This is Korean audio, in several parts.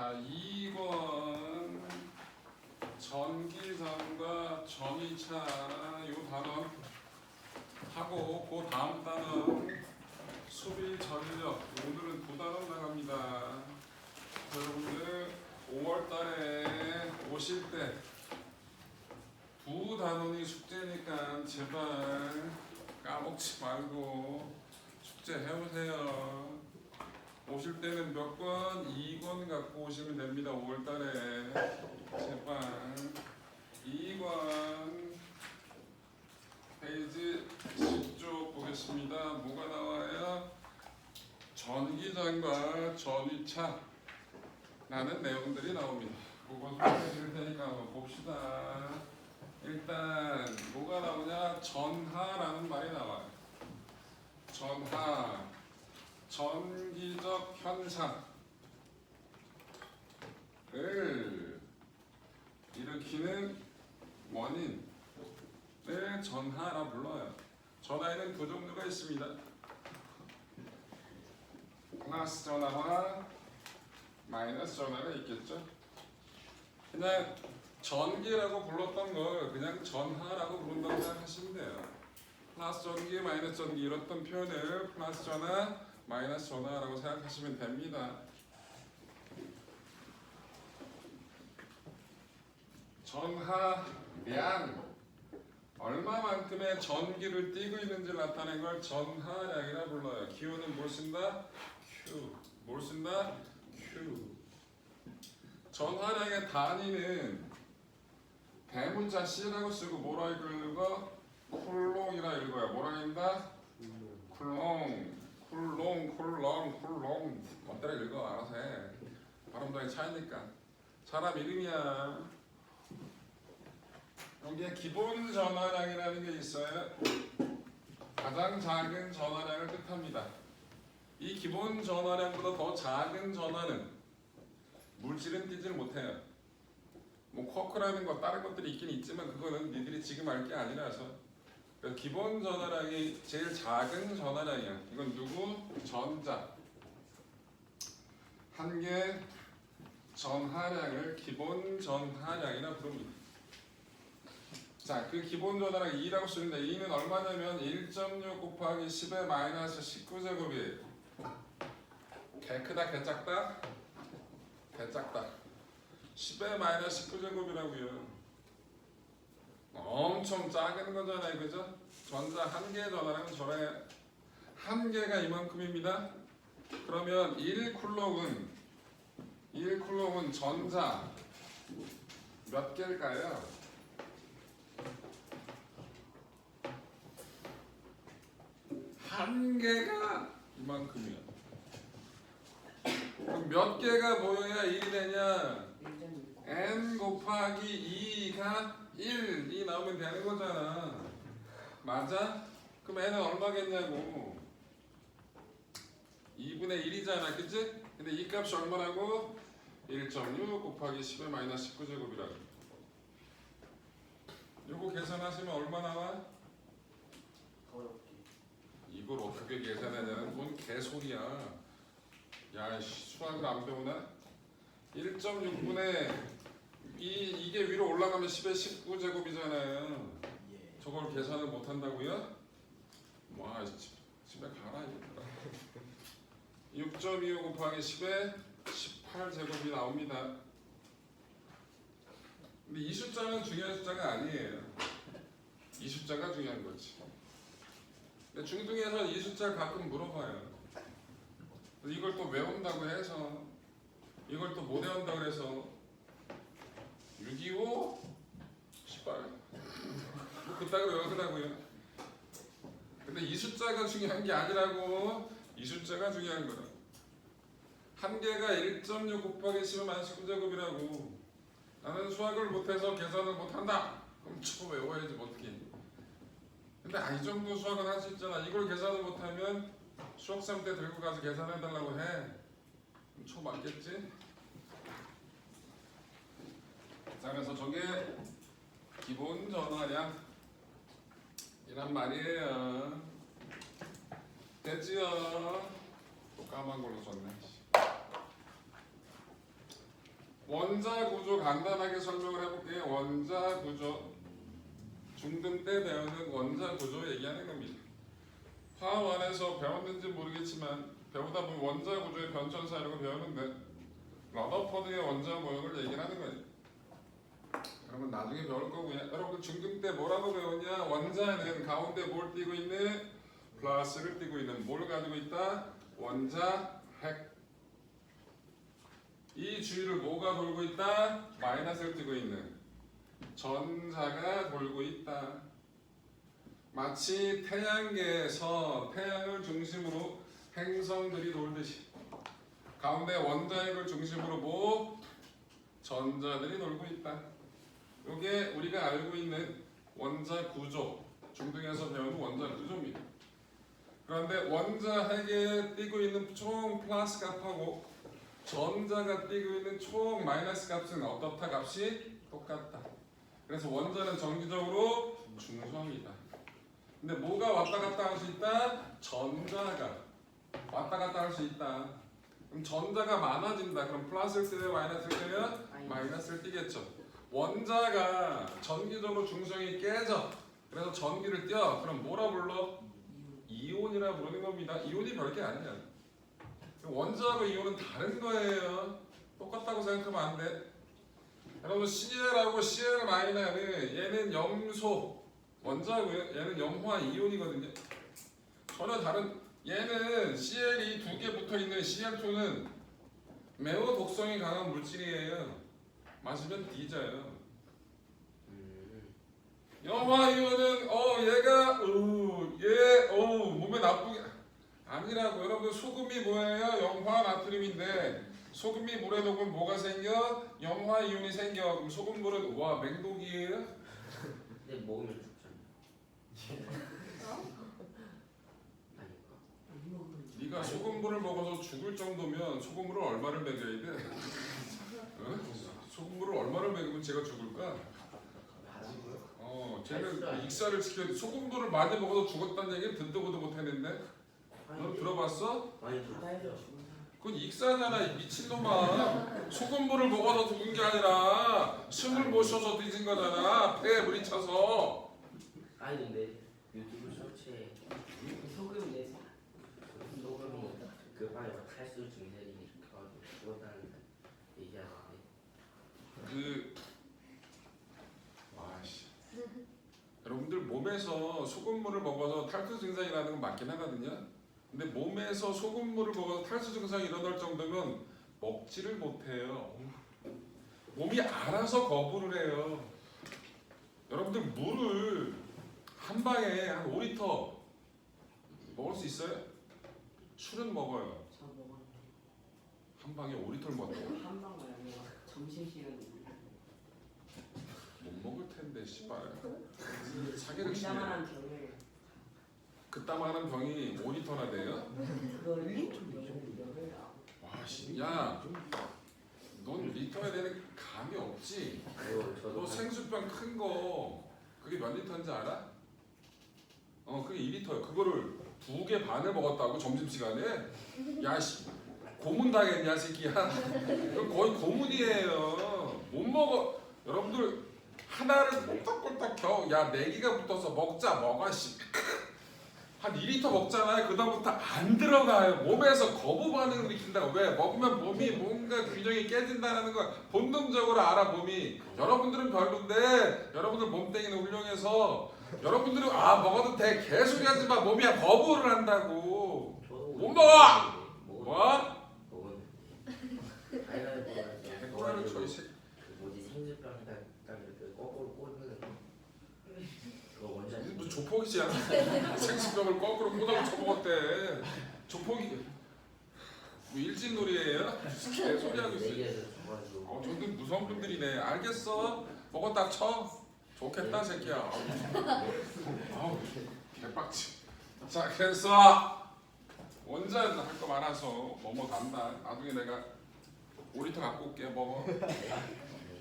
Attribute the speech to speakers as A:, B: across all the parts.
A: 자, 2번 전기전과 전위차 요 단원 하고 그 다음 단원 수비 전력 오늘은 두 단원 나갑니다. 여러분들 5월달에 오실 때 두 단원이 숙제니까 제발 까먹지 말고 숙제 해오세요. 오실 때는 몇 권? 2권 갖고 오시면 됩니다. 5월달에 제발 2권 페이지 10쪽 보겠습니다. 뭐가 나와요? 전기장과 전위차 라는 내용들이 나옵니다. 그거 소개해 드릴 테니까 한번 봅시다. 일단 뭐가 나오냐? 전하라는 말이 나와요. 전하, 전기적 현상을 일으키는 원인을 전하라 불러요. 전하에는 두 종류가 있습니다. 플러스 전하와 마이너스 전하가 있겠죠. 그냥 전기라고 불렀던 걸 그냥 전하라고 부른다고 생각하시면 돼요. 플러스 전기, 마이너스 전기 이랬던 표현을 플러스 전하, 마이너스 전하라고 생각하시면 됩니다. 전하량, 얼마만큼의 전기를 띠고 있는지 나타낸 걸 전하량이라 불러요. 기호는 뭘 쓴다? Q. 뭘 쓴다? Q. 전하량의 단위는 대문자 C라고 쓰고 뭐라 읽어? 쿨롱이라 읽어요. 뭐라 읽는다? 쿨롱. 쿨롱. 멋대로 읽어. 알아서 해. 발음도의 차이니까. 사람 이름이야. 여기에 기본 전하량이라는 게 있어요. 가장 작은 전하량을 뜻합니다. 이 기본 전하량보다 더 작은 전하는 물질은 띄질 못해요. 뭐 쿼크라는 거 다른 것들이 있긴 있지만 그거는 니들이 지금 알 게 아니라서. 그래서 기본 전하량이 제일 작은 전하량이야. 이건 누구? 전자. 한 개 전하량을 기본 전하량이라 부릅니다. 자, 그 기본 전하량 2라고 쓰는데 2는 얼마냐면 1.6 곱하기 10의 마이너스 19제곱이에요. 개 크다, 개 작다? 개 작다. 10의 마이너스 19제곱이라고요. 엄청 작은 거잖아요, 그죠? 전자 한 개의 전하량은 저래 한 개가 이만큼입니다. 그러면 1쿨롱은 전자 몇 개일까요? 한 개가 이만큼이야. 그럼 몇 개가 모여야 1이 되냐? n 곱하기 2가 1이 나오면 되는 거잖아. 맞아? 그럼 n은 얼마겠냐고. 2분의 1이잖아, 그치? 근데 이 값이 얼마라고? 1.6 곱하기 10의 마이너스 19제곱이라고. 요거 계산하시면 얼마 나와? 이걸 어떻게 계산하냐는 뭔 개소리야. 야, 수학을 안 배우나? 1.6분의 이게 위로 올라가면 10의 19제곱이잖아요. 저걸 계산을 못 한다고요? 와, 집에 가라 이거라. 6.25 곱하기 10의 18제곱이 나옵니다. 근데 이 숫자는 중요한 숫자가 아니에요. 이 숫자가 중요한 거지. 근데 중등에서 이 숫자를 가끔 물어봐요. 이걸 또 외운다고 해서 이걸 또 못 외운다고 해서 625 18 뭐 그따구 외우더라고요. 근데 이 숫자가 중요한 게 아니라고. 이 숫자가 중요한 거라. 한 개가 1.6 곱하기 10의 마이너스 19제곱이라고. 나는 수학을 못해서 계산을 못한다. 그럼 저 외워야지 어떻게. 근데 이 정도 수학은 할 수 있잖아. 이걸 계산을 못하면 수학3 때 들고 가서 계산해달라고 해. 그럼 초 맞겠지? 자, 그래서 저게 기본 전하량 이란 말이에요. 됐지요? 또 까만 걸로 썼네. 원자 구조 간단하게 설명을 해볼게요. 원자 구조. 중등 때 배우는 원자 구조 얘기하는 겁니다. 화원에서 배웠는지 모르겠지만 배우다 보면 원자 구조의 변천사 이런 거 배우는데 러더포드의 원자 모형을 얘기하는 거예요. 여러분 나중에 배울 거고요. 여러분 중등 때 뭐라고 배웠냐? 원자는 가운데 뭘 띄고 있는? 플러스를 띄고 있는 뭘 가지고 있다? 원자 핵. 이 주위를 뭐가 돌고 있다? 마이너스를 띄고 있는 전자가 돌고 있다. 마치 태양계에서 태양을 중심으로 행성들이 돌듯이 가운데 원자핵을 중심으로 뭐? 전자들이 돌고 있다. 이게 우리가 알고 있는 원자 구조, 중등에서 배우는 원자 구조입니다. 그런데 원자핵에 띄고 있는 총 플러스 값하고 전자가 띄고 있는 총 마이너스 값은 어떻다? 값이 똑같다. 그래서 원자는 정기적으로 중성이다. 근데 뭐가 왔다 갔다 할 수 있다? 전자가 왔다 갔다 할 수 있다. 그럼 전자가 많아진다. 그럼 플러스를 쓰면 마이너스를 쓰면 마이너스를 띄겠죠. 원자가 전기적으로 중성이 깨져. 그래서 전기를 띄어. 그럼 뭐라 불러? 이온이라 부르는 겁니다. 이온이 별게 아니야. 원자하고 이온은 다른 거예요. 똑같다고 생각하면 안 돼. 여러분 Cl하고 Cl-는 얘는 염소 원자고요. 얘는 염화 이온이거든요. 전혀 다른. 얘는 Cl이 두 개 붙어 있는 Cl2는 매우 독성이 강한 물질이에요. 마시면 뒤져요. 염화 이온은 얘가 몸에 나쁘게 아니라고. 여러분 소금이 뭐예요? 염화 나트륨인데 소금이 물에 녹으면 뭐가 생겨? 염화 이온이 생겨. 그럼 소금물은 와 맹독이에요?
B: 근데 먹으면 죽잖아.
A: 네가 소금물을 먹어서 죽을 정도면 소금물을 얼마를 먹여야 돼? 소금물을 얼마를 먹으면 제가 죽을까? 쟤는 익사를 시켜야 돼. 소금물을 많이 먹어서 죽었다는 얘기는 듣도 보도 못했는데 너 들어봤어?
B: 많이 들었어요.
A: 그건 익사잖아 이 미친놈아. 소금물을 먹어서 죽은 게 아니라 숨을 못 쉬어서 뒤진 거잖아. 폐에 물이 차서.
B: 아니 근데 유튜브 쇼츠에 소금 내서 소금이 급하게 탈수 증세들이 가지고 죽었다는 얘기하는데
A: 아씨. 여러분들 몸에서 소금물을 먹어서 탈수 증상이 나는 건 맞긴 하거든요. 근데 몸에서 소금물을 먹어서 탈수 증상이 일어날 정도면 먹지를 못해요. 몸이 알아서 거부를 해요. 여러분들 물을 한 방에 한 5리터 먹을 수 있어요? 술은 먹어요.
C: 저 먹었는데
A: 한 방에 5리터를 먹어요.
C: 한 방울 아니라 점심시간에
A: 못 먹을 텐데 씨발. 사기를 치네.
C: 이자만한 병을
A: 그따만한 병이 5리터나 돼요?
C: 그걸 열을
A: 와 씨, 야, 넌 리터에 대한 감이 없지? 너 생수병 큰 거 그게 몇 리터인지 알아? 그게 2리터야. 그거를 2개 반을 먹었다고 점심시간에? 야 씨, 고문 당했냐 새끼야? 그건 거의 고문이에요. 못 먹어. 여러분들 하나를 꼴딱꼴딱 야 4개가 붙어서 먹어 씨. 한 2리터 먹잖아요. 그다음부터 안 들어가요. 몸에서 거부 반응을 일으킨다고. 왜? 먹으면 몸이 뭔가 균형이 깨진다는 거 본능적으로 알아 몸이. 여러분들은 별론데 여러분들 몸뚱이는 훌륭해서 여러분들은 먹어도 돼 개소리 하지 마. 몸이 거부를 한다고. 못 먹어. 뭐? 개꼬라를 쳐 이 새끼.
B: 뭐지 생수병 딱 이렇게 거꾸로 꽂는 그거 뭔지 알지?
A: 너 조폭이지 않아? 생수병을 거꾸로 꽂아서 쳐먹었대. 조폭이 뭐 일진놀이에요? 개소리 하고 있어. 저들 무서운 분들이네. 알겠어. 먹었다 쳐. 좋겠다 새끼야. 아우 개빡치. 자 그래서 원자는 할 거 많아서 넘어간다. 나중에 내가 5리터 갖고 올게. 먹어.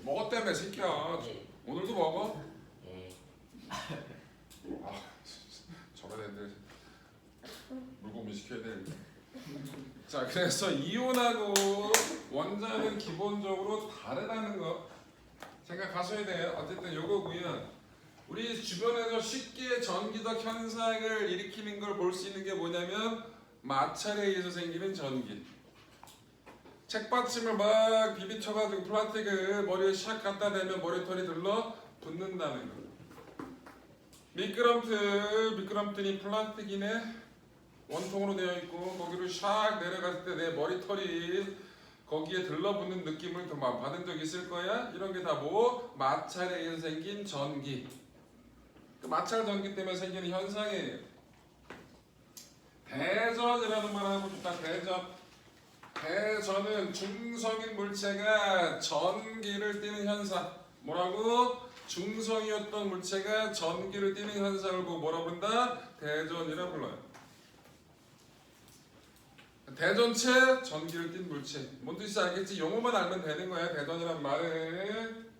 A: 먹었다며 새끼야. 오늘도 먹어? 저런 애들 물고기 시켜야 되는데. 자, 그래서 이온하고 원자는 기본적으로 다르다는 거 생각하셔야 돼요. 어쨌든 요거고요. 우리 주변에서 쉽게 전기적 현상을 일으키는 걸 볼 수 있는 게 뭐냐면 마찰에 의해서 생기는 전기. 책받침을 막 비비쳐가지고 플라스틱을 머리에 샥 갖다 대면 머리털이 들러 붙는다는 거. 미끄럼틀이 플라스틱이네. 원통으로 되어 있고 거기로 샥 내려갔을 때 내 머리털이 거기에 들러붙는 느낌을 더 받은 적 있을 거야. 이런 게 다 뭐 마찰에 의해서 생긴 전기. 그 마찰 전기 때문에 생기는 현상이에요. 대전이라는 말 하고 싶다. 대전은 중성인 물체가 전기를 띠는 현상. 뭐라고? 중성이었던 물체가 전기를 띠는 현상을 보고 뭐라 부른다? 대전이라 불러요. 대전체 전기를 띤 물체. 뭔 뜻인지 알겠지? 용어만 알면 되는 거야. 대전이란 말은.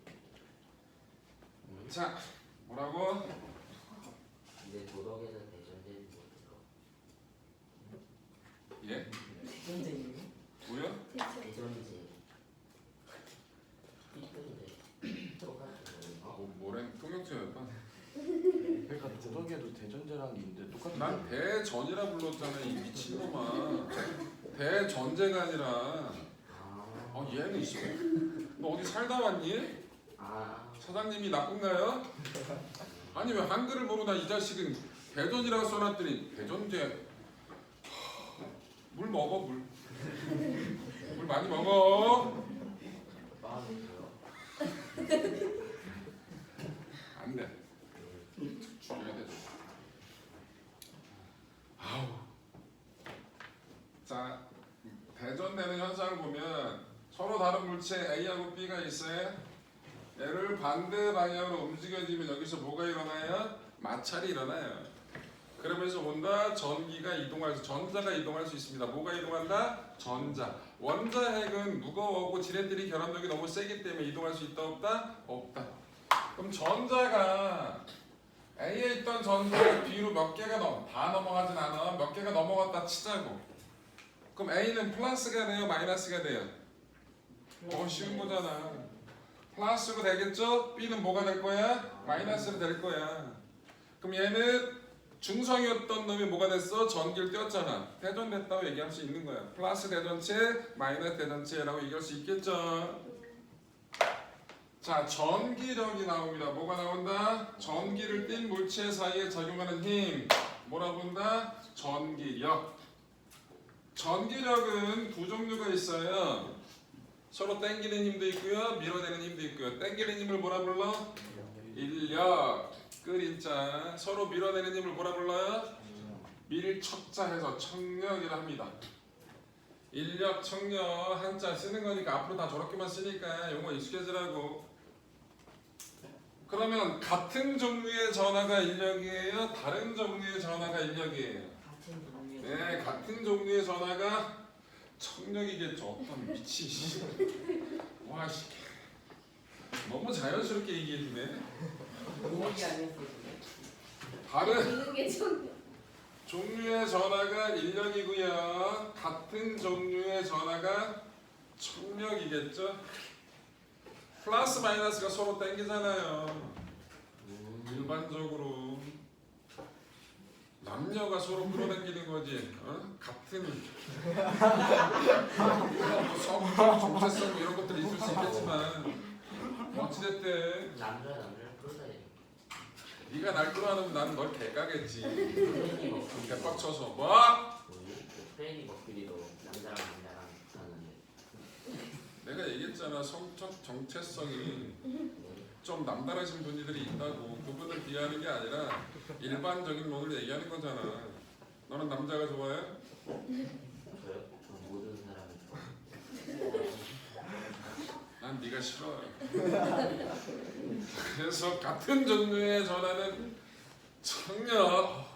A: 자, 뭐라고?
B: 근데 도덕에서 대전제는 뭐예요?
A: 예?
C: 전쟁이에요?
A: 뭐야?
B: 대전제. 이쁜데 똑같은
A: 뭐래? 통역체였다.
D: 그러니까 도덕에도 대전제라는 게 있는데 똑같은
A: 난 대전이라 불렀잖아 이 미친놈아. 대전제가 아니라. 얘는 있어. 너 어디 살다 왔니? 사장님이 나쁜가요? 아니 왜 한글을 모르나 이 자식은. 대전이라고 써놨더니 대전제. 물 먹어 물. 물 많이 먹어. 안 돼. 죽여야 돼. 아우. 자, 대전되는 현상을 보면 서로 다른 물체 A하고 B가 있어요. 얘를 반대 방향으로 움직여지면 여기서 뭐가 일어나요? 마찰이 일어나요. 그러면서 뭔가 전기가 전자가 이동할 수 있습니다. 뭐가 이동한다? 전자. 원자핵은 무거워하고 지렛들이 결합력이 너무 세기 때문에 이동할 수 있다 없다? 없다. 그럼 전자가 A에 있던 전자가 B로 몇 개가 다 넘어가진 않아. 몇 개가 넘어갔다 치자고. 그럼 A는 플러스가 돼요? 마이너스가 돼요? 쉬운 거잖아. 플러스로 되겠죠? B는 뭐가 될 거야? 마이너스로 될 거야. 그럼 얘는 중성이었던 놈이 뭐가 됐어? 전기를 띄웠잖아. 대전됐다고 얘기할 수 있는 거야. 플러스 대전체, 마이너스 대전체라고 얘기할 수 있겠죠. 자, 전기력이 나옵니다. 뭐가 나온다? 전기를 띤 물체 사이에 작용하는 힘. 뭐라 부른다? 전기력. 전기력은 두 종류가 있어요. 서로 당기는 힘도 있고요, 밀어내는 힘도 있고요. 당기는 힘을 뭐라 불러? 인력. 끌인자. 서로 밀어내는 힘을 뭐라 불러요? 밀척자해서 청력이라 합니다. 인력, 청력 한자 쓰는 거니까 앞으로 다 저렇게만 쓰니까 용어 익숙해지라고. 그러면 같은 종류의 전하가 인력이에요? 다른 종류의 전하가 인력이에요?
C: 같은 종류의
A: 네, 같은 종류의 전하가 청력이겠죠. 어떤 미치. 와, 씨. 너무 자연스럽게 얘기해주네.
C: 공력이 아니었어요.
A: 다른
E: 읽은 게 좀.
A: 종류의 전하가 인력이고요. 같은 종류의 전하가 청력이겠죠. 플러스 마이너스가 서로 당기잖아요. 일반적으로 남녀가 서로 끌어당기는 거지. 같은 성격, 정체성 이런 것들이 있을 수 있겠지만 어찌됐든
B: 남자를 끌어다니는
A: 네가 날 끌어안으면 나는 널 개가겠지.
B: 프레디
A: 개빡쳐서 뭐?
B: 프레디 머큐리도 남자랑 사는데
A: 내가 얘기했잖아. 성적 정체성이 좀 남다르신 분들이 있다고. 그분을 비하하는 게 아니라 일반적인 론을 얘기하는 거잖아. 너는 남자가 좋아해?
B: 저요? 저 모든 사람을 좋아해요.
A: 난 네가 싫어. 그래서 같은 종류의 전하는 청력,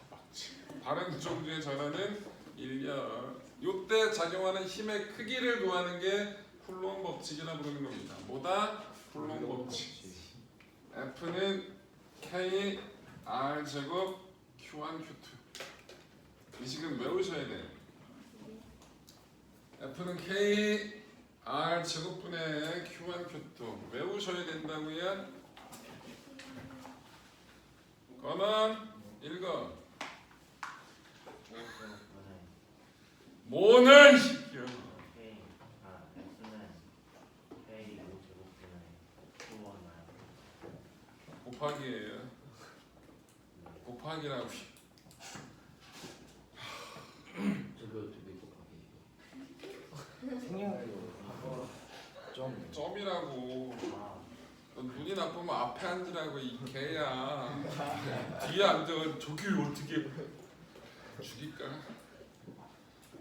A: 다른 종류의 전하는 인력. 이때 작용하는 힘의 크기를 구하는 게 쿨롱 법칙이라 부르는 겁니다. 뭐다? 쿨롱 법칙. F는 K R 제곱 Q1 Q2. 이 식은 외우셔야 돼. F는 K R 제곱분의 Q1 Q2 외우셔야 된다고요. 그러면 읽어. 뭐는 시켜.
B: K X는 K 5제곱분의 Q1
A: 곱하기예요. 곱하기라고.
B: 저거 어떻게 곱하기
D: 생략이요. 점.
A: 점이라고.
B: 아
A: 너 눈이 나쁘면 앞에 앉으라고 이 개야. 뒤에 앉아. 저기 어떻게 죽일까?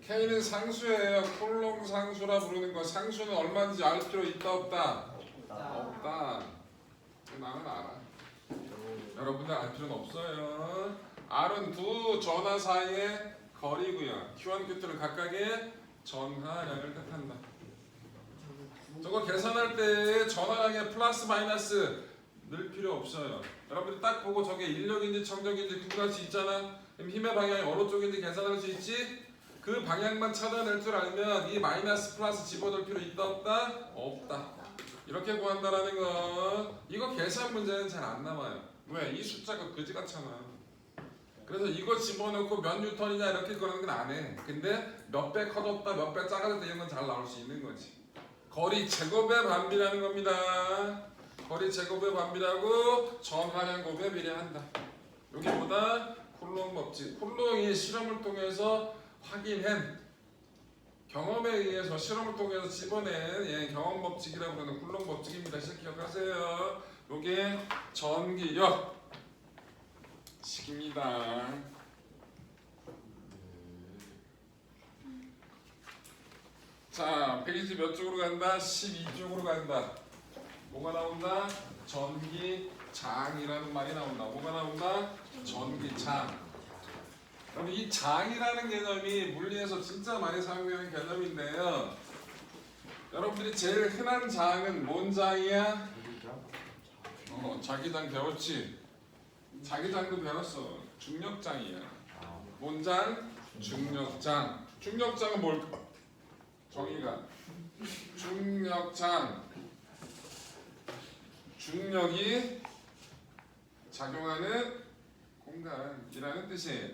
A: K는 상수예요. 콜롬 상수라 부르는 거. 상수는 얼마인지 알 필요 있다 없다? 없다. 나는 알아. 여러분들 알 필요는 없어요. R은 두 전화 사이의 거리고요. Q1, Q2는 각각의 전하량을 뜻한다. 저거 계산할 때 전화량의 플러스 마이너스 넣을 필요 없어요. 여러분들 딱 보고 저게 인력인지 청력인지 구분할 수 있잖아. 그럼 힘의 방향이 어느 쪽인지 계산할 수 있지? 그 방향만 찾아낼 줄 알면 이 마이너스 플러스 집어넣을 필요 있다 없다? 없다. 이렇게 구한다라는 거. 이거 계산 문제는 잘 안 나와요. 왜? 이 숫자가 그지 같잖아. 그래서 이거 집어넣고 몇 뉴턴이냐 이렇게 그러는 건 안 해. 근데 몇 배 커졌다 몇 배 작아졌다 이런 건 잘 나올 수 있는 거지. 거리 제곱의 반비라는 겁니다. 거리 제곱의 반비라고 전하량 곱에 비례한다. 여기보다 쿨롱 법칙. 쿨롱이 실험을 통해서 확인한 경험에 의해서 실험을 통해서 집어낸 경험 법칙이라고 하는 쿨롱 법칙입니다. 실 기억하세요. 요게 전기력 식입니다. 자, 페이지 몇 쪽으로 간다? 12쪽으로 간다. 뭐가 나온다? 전기장이라는 말이 나온다. 뭐가 나온다? 전기장. 그럼 이 장이라는 개념이 물리에서 진짜 많이 사용되는 개념인데요. 여러분들이 제일 흔한 장은 뭔 장이야? 자기장 배웠지? 자기장도 배웠어. 중력장이야. 뭔 장? 중력장. 중력장은 뭘까? 정의가 중력장. 중력이 작용하는 공간이라는 뜻이에요.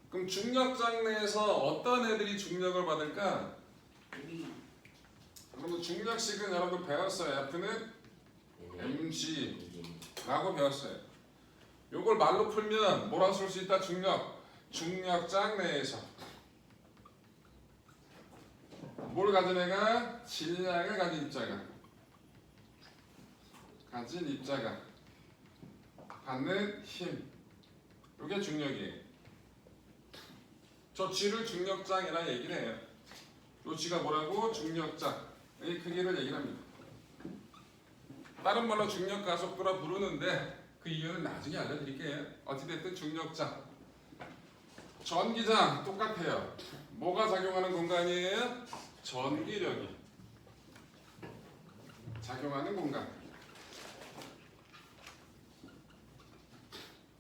A: 그럼 중력장 내에서 어떤 애들이 중력을 받을까? 여러분 중력식은 여러분 배웠어요. F는 mg라고 배웠어요. 요걸 말로 풀면 뭐라 쓸 수 있다? 중력장 내에서 뭘 가진 애가? 질량을 가진 입자가 받는 힘. 요게 중력이에요. 저 G를 중력장이라 얘기를 해요. 요 G가 뭐라고? 중력장. 이 크기를 얘기를 합니다. 다른 말로 중력 가속도라 부르는데 그 이유는 나중에 알려드릴게요. 어찌됐든 중력장. 전기장 똑같아요. 뭐가 작용하는 공간이에요? 전기력이 작용하는 공간.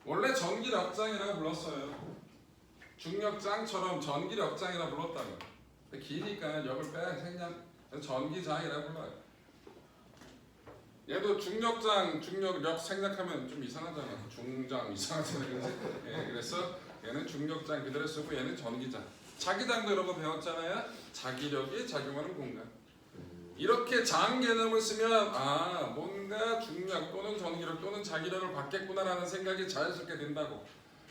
A: 원래 전기력장이라고 불렀어요. 중력장처럼 전기력장이라고 불렀다고. 근데 기니까 역을 빼 생략 전기장이라고 불러요. 얘도 중력장, 중력력 생략하면 좀 이상하잖아. 중장 이상하잖아. 그래서 얘는 중력장 그대로 쓰고 얘는 전기장. 자기장도 이런 거 배웠잖아요. 자기력이 작용하는 공간. 이렇게 장 개념을 쓰면 아 뭔가 중력 또는 전기력 또는 자기력을 받겠구나라는 생각이 자연스럽게 된다고.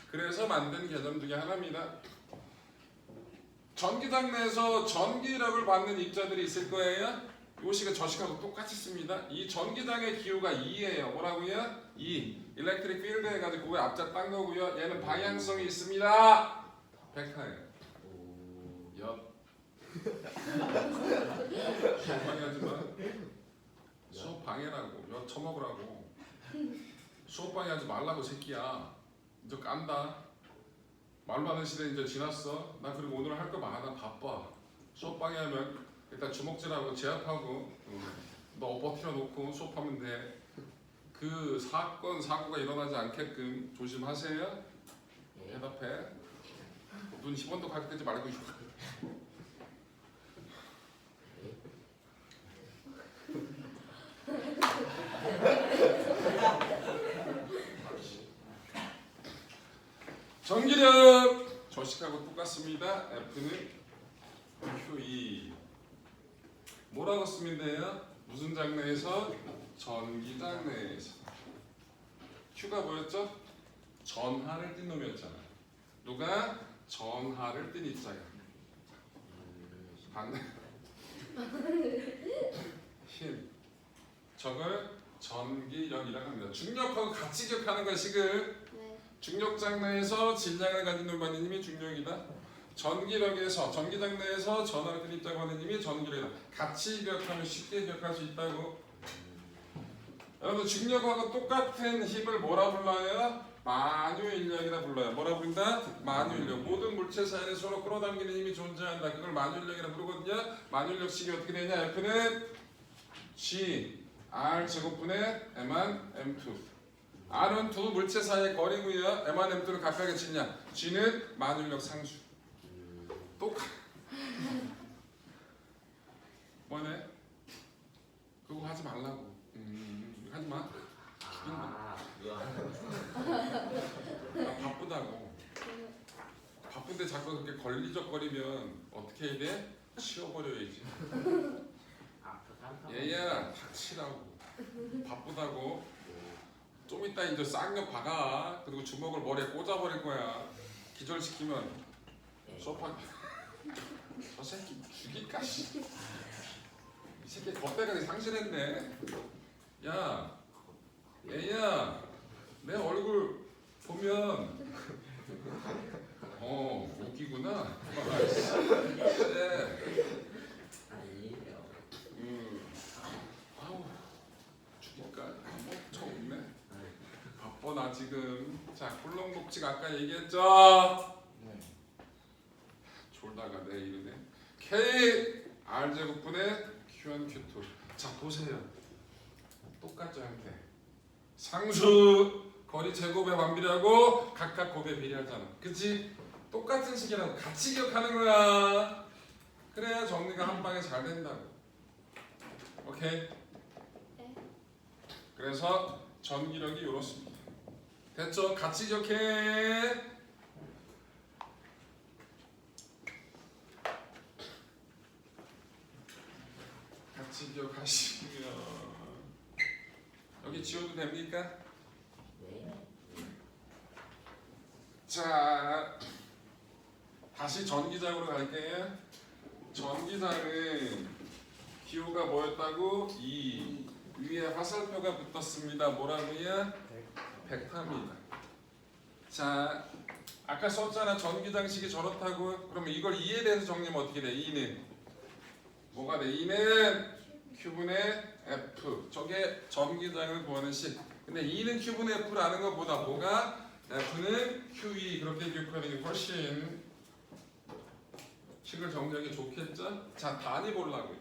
A: 그래서 만든 개념 중에 하나입니다. 전기장 내에서 전기력을 받는 입자들이 있을 거예요. 요 식은 저 식하고 똑같이 씁니다. 이 전기장의 기호가 2예요. 뭐라고요? 2. 일렉트릭 필드 해가지고 그거에 앞자 딴 거고요. 얘는 방향성이 있습니다. 벡터예요. 엿. 수업 방해하지 마. 수업 방해라고. 엿 처먹으라고. 수업 방해하지 말라고 새끼야. 이제 깐다. 말 많은 시대 이제 지났어. 나 그리고 오늘 할 거 많아. 바빠. 수업 방해하면 일단 주먹질하고 제압하고 너 버티려 놓고 수업하면 돼. 그 사건 사고가 일어나지 않게끔 조심하세요. 대답해. 눈 10원도 가득되지 말고 전기력 저식하고 똑같습니다. F는 Q2. 뭐라고 쓰면 돼요? 무슨 장르에서? 전기 장르에서. Q가 뭐였죠? 전하를 띤 놈이었잖아. 누가? 전하를 띤 입자야. 반대. 힘. 저걸 전기력이라고 합니다. 중력하고 같이 기억하는 것식을
E: 네.
A: 중력 장르에서 질량을 가진 놈 님이 중력이다. 전기력에서 전기 장르에서 전하를 띤 입자고 하는 님이 전기력이다. 같이 기억하면 쉽게 기억할 수 있다고. 여러분 중력하고 똑같은 힘을 뭐라 불러요? 만유인력이라 불러요. 뭐라 부른다? 만유인력. 모든 물체 사이에 서로 끌어당기는 힘이 존재한다. 그걸 만유인력이라 부르거든요. 만유인력식이 어떻게 되냐? F는 G R 제곱분의 M만 M2. R은 두 물체 사이의 거리고요. M만 M2는 각각의 질량. G는 만유인력 상수. 똑같. 뭐네? 그거 하지 말라고. 하지 마.
B: 아,
A: 나 바쁘다고. 바쁜데 자꾸 그렇게 걸리적거리면 어떻게 해야 돼? 치워버려야지. 얘야 닥치라고. 바쁘다고. 좀 이따 이제 쌍욕 박아. 그리고 주먹을 머리에 꽂아버릴 거야. 기절시키면 소파. 저 새끼 죽일까 씨. 이 새끼 겁대가리 상실했네. 야, 얘야, 내 얼굴 보면 웃기구나.
B: 아니에요.
A: 아우 죽일까? 저 웃네. 바빠 나 지금. 자, 굴렁복직 아까 얘기했죠.
D: 네.
A: 졸다가 내 이르네. K R 제곱분의 Q1 Q2. 자 보세요. 똑같죠 형태. 상수 거리 제곱의 반비례하고 각각 곱의 비례하잖아. 그치? 똑같은 식이라고 같이 기억하는 거야. 그래야 정리가 한 방에 잘 된다고. 오케이?
E: 네.
A: 그래서 전기력이 이렇습니다. 됐죠? 같이 기억해. 같이 기억하시고요. 여기 지워도 됩니까?
B: 네.
A: 자, 다시 전기장으로 갈게요. 전기장은 기호가 뭐였다고? 2. 위에 화살표가 붙었습니다. 뭐라고요? 벡터입니다. 자, 아까 썼잖아. 전기장식이 저렇다고. 그러면 이걸 2에 대해서 정리하면 어떻게 돼? 2는 뭐가 돼? 2는 Q분의 F. 저게 전기장을 구하는 식. 근데 2는 Q분의 F라는 것보다 뭐가? F는 QE. 그렇게 기억하는 게 훨씬 식을 정리하기 좋겠죠? 자, 단위 보려고요.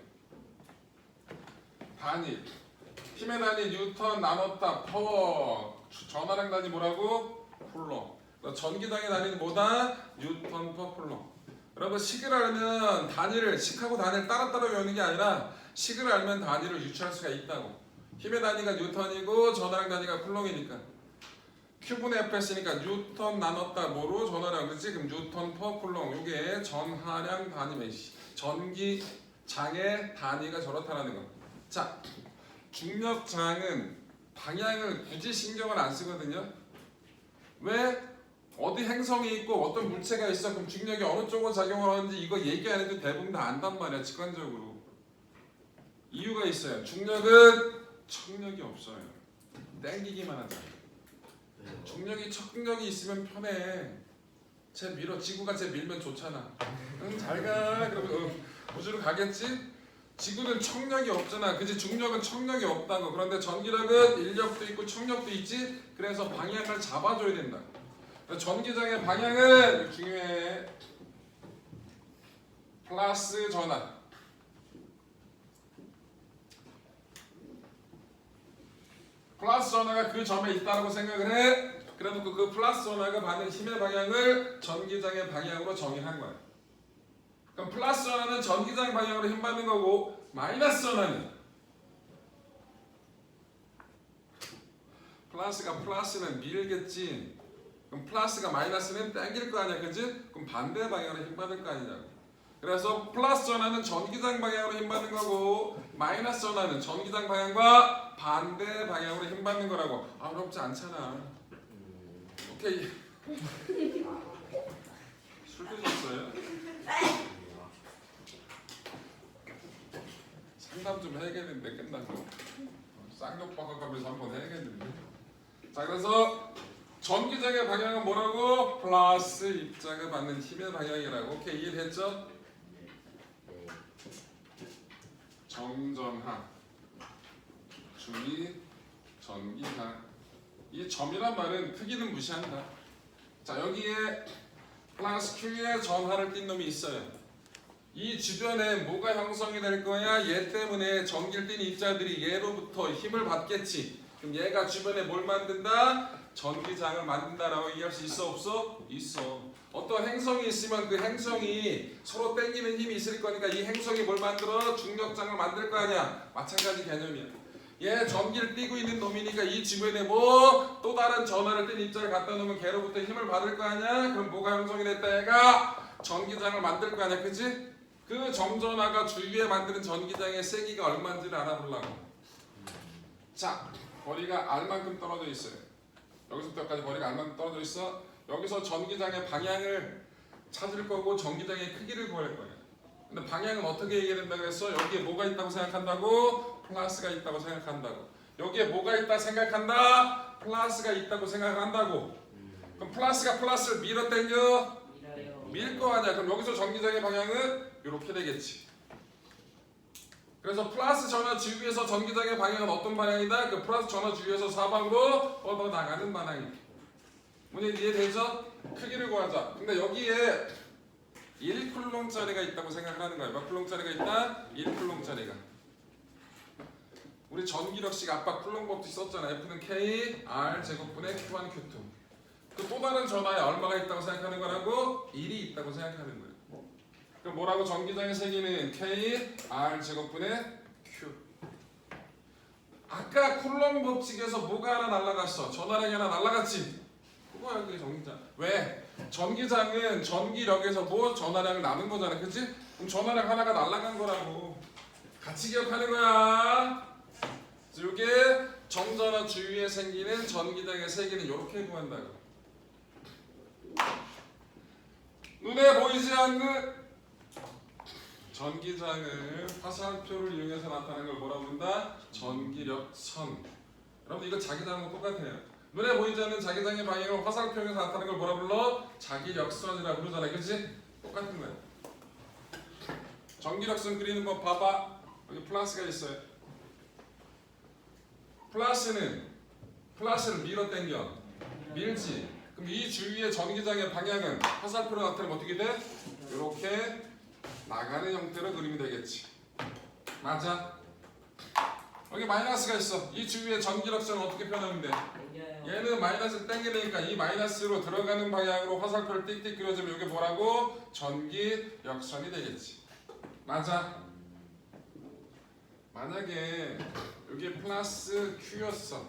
A: 단위. 힘의 단위 뉴턴 나눴다 퍼. 전화량 단위 뭐라고? 쿨럼. 전기장의 단위는 뭐다? 뉴턴 퍼 쿨럼. 여러분 식을 알면 단위를 식하고 단위를 따로따로 외우는 게 아니라 식을 알면 단위를 유추할 수가 있다고. 힘의 단위가 뉴턴이고 전화량 단위가 쿨럼이니까. Q분의 F 했으니까 뉴턴 나눴다 뭐로? 전화량. 그렇지? 그럼 뉴턴 퍼 쿨럼. 요게 전하량 단위면 전기장의 단위가 저렇다라는 거. 자, 중력장은 방향을 굳이 신경을 안 쓰거든요. 왜? 어디 행성이 있고 어떤 물체가 있어. 그럼 중력이 어느 쪽으로 작용을 하는지 이거 얘기 안 해도 대부분 다 안단 말이야. 직관적으로. 이유가 있어요. 중력은 척력이 없어요. 땡기기만 하잖아. 중력이 척력이 있으면 편해. 쟤 밀어. 지구가 쟤 밀면 좋잖아. 응, 잘 가. 그러면 우주로 가겠지? 지구는 척력이 없잖아. 그치? 중력은 척력이 없다고. 그런데 전기력은 인력도 있고 척력도 있지? 그래서 방향을 잡아줘야 된다. 전기장의 방향은 중요해. 플러스 전하. 플러스 전하가 그 점에 있다고 생각을 해. 그래놓고 그 플러스 전하가 받는 힘의 방향을 전기장의 방향으로 정의한 거야. 플러스 전환은 전기장 방향으로 힘 받는 거고 마이너스 전환은 플러스가 플러스는 밀겠지. 그럼 플러스가 마이너스는 땡길 거 아니야, 그지? 그럼 반대 방향으로 힘 받을 거 아니냐고. 그래서 플러스 전환은 전기장 방향으로 힘 받는 거고 마이너스 전환은 전기장 방향과 반대 방향으로 힘 받는 거라고. 어렵지 않잖아. 오케이. 술 드셨어요? 상담 좀 해야겠는데 끝나고 쌍욕박아가면서 한번 해야겠는데. 자, 그래서 전기장의 방향은 뭐라고? 플러스 입자가 받는 힘의 방향이라고. 오케이, 이해됐죠? 정전하, 주의, 전기하. 이 점이란 말은 크기는 무시한다. 자, 여기에 플러스 Q의 전하를 띈 놈이 있어요. 이 주변에 뭐가 형성이 될 거야? 얘 때문에 전기를 띤 입자들이 얘로부터 힘을 받겠지. 그럼 얘가 주변에 뭘 만든다? 전기장을 만든다라고 이해할 수 있어 없어? 있어. 어떤 행성이 있으면 그 행성이 서로 당기는 힘이 있을 거니까 이 행성이 뭘 만들어? 중력장을 만들 거 아니야. 마찬가지 개념이야. 얘 전기를 띠고 있는 놈이니까 이 주변에 뭐 또 다른 전하를 띤 입자를 갖다 놓으면 걔로부터 힘을 받을 거 아니야. 그럼 뭐가 형성이 됐다? 얘가 전기장을 만들 거 아니야, 그치? 그 정전하가 주위에 만드는 전기장의 세기가 얼마인지를 알아보려고. 자, 거리가 R만큼 떨어져 있어요. 여기서부터 여기까지 거리가 R만큼 떨어져 있어. 여기서 전기장의 방향을 찾을 거고 전기장의 크기를 구할 거예요. 근데 방향은 어떻게 얘기된다고 했어? 여기에 뭐가 있다고 생각한다고? 플러스가 있다고 생각한다고. 여기에 뭐가 있다 생각한다? 플러스가 있다고 생각한다고. 그럼 플러스가 플러스를 밀어 당겨? 밀 거 아니야. 그럼 여기서 전기장의 방향은 이렇게 되겠지. 그래서 플러스 전화 주위에서 전기장의 방향은 어떤 방향이다? 그 플러스 전화 주위에서 사방으로 뻗어나가는 방향이다. 문제 이해되죠? 크기를 구하자. 근데 여기에 1쿨롱짜리가 있다고 생각을 하는 거야. 몇 쿨롱짜리가 있다? 1쿨롱짜리가. 우리 전기력식 압박 쿨롱법도 썼잖아. F는 K, R 제곱분의 Q1, Q2. 그 또 다른 전화에 얼마가 있다고 생각하는 거라고? 1이 있다고 생각하는 거야. 그럼 뭐라고? 전기장의 세기는 K, R 제곱분의 Q. 아까 쿨롱 법칙에서 뭐가 하나 날아갔어? 전화량이 하나 날아갔지? 그거야, 그게 전기장. 왜? 전기장은 전기력에서 뭐 전화량을 남은 거잖아, 그치? 그럼 전화량 하나가 날아간 거라고. 같이 기억하는 거야. 이게 정전화 주위에 생기는 전기장의 세기는 이렇게 구한다고. 눈에 보이지 않는 전기장을 화살표를 이용해서 나타내는 걸 뭐라고 부른다? 전기력선. 여러분 이거 자기장하고 똑같아요. 눈에 보이지 않는 자기장의 방향을 화살표 이용해서 나타내는 걸 뭐라 불러? 자기력선이라고 부르잖아, 그치? 똑같은 거야. 전기력선 그리는 법 봐봐. 여기 플러스가 있어요. 플러스를 밀어 당겨. 밀지. 그럼 이 주위의 전기장의 방향은 화살표로 나타내면 어떻게 돼? 이렇게 나가는 형태로 그리면 되겠지. 맞아? 여기 마이너스가 있어. 이 주위의 전기력선은 어떻게 표현하면 돼? 얘는 마이너스를 당기니까 이 마이너스로 들어가는 방향으로 화살표를 띡띡 그려주면 이게 뭐라고? 전기력선이 되겠지. 맞아? 만약에 여기 플러스 Q였어.